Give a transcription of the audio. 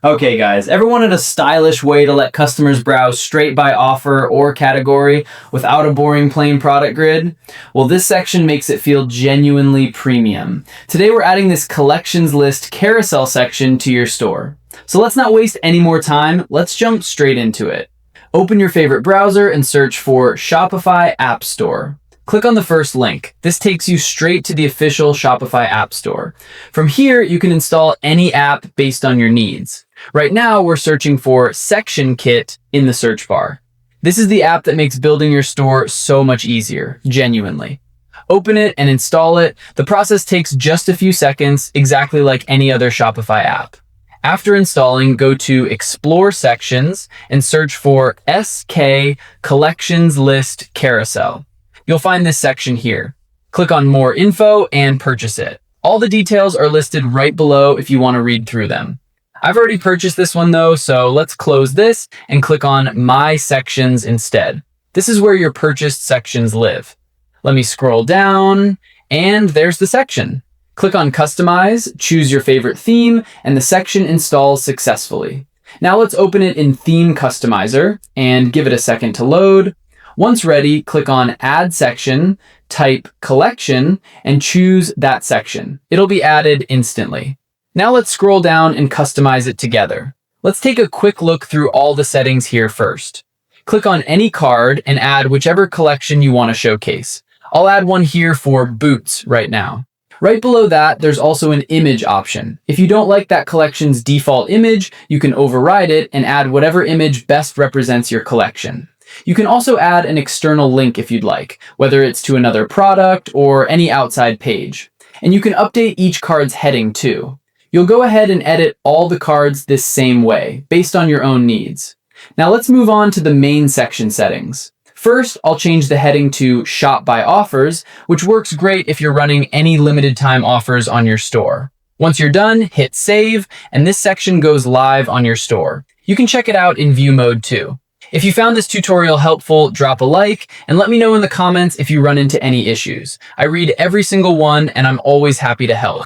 Okay guys, ever wanted a stylish way to let customers browse straight by offer or category without a boring plain product grid? Well, this section makes it feel genuinely premium. Today we're adding this Collections List Carousel Section to your store. So let's not waste any more time, let's jump straight into it. Open your favorite browser and search for Shopify App Store. Click on the first link. This takes you straight to the official Shopify App Store. From here, you can install any app based on your needs. Right now, we're searching for Section Kit in the search bar. This is the app that makes building your store so much easier, genuinely. Open it and install it. The process takes just a few seconds, exactly like any other Shopify app. After installing, go to Explore Sections and search for SK Collections List Carousel. You'll find this section here. Click on More Info and purchase it. All the details are listed right below if you want to read through them. I've already purchased this one though, so let's close this and click on My Sections instead. This is where your purchased sections live. Let me scroll down, and there's the section. Click on Customize, choose your favorite theme, and the section installs successfully. Now let's open it in Theme Customizer and give it a second to load. Once ready, click on Add Section, type Collection, and choose that section. It'll be added instantly. Now let's scroll down and customize it together. Let's take a quick look through all the settings here first. Click on any card and add whichever collection you want to showcase. I'll add one here for boots right now. Right below that, there's also an image option. If you don't like that collection's default image, you can override it and add whatever image best represents your collection. You can also add an external link if you'd like, whether it's to another product or any outside page. And you can update each card's heading too. You'll go ahead and edit all the cards this same way, based on your own needs. Now let's move on to the main section settings. First, I'll change the heading to Shop by Offers, which works great if you're running any limited time offers on your store. Once you're done, hit Save, and this section goes live on your store. You can check it out in view mode too. If you found this tutorial helpful, drop a like and let me know in the comments if you run into any issues. I read every single one and I'm always happy to help.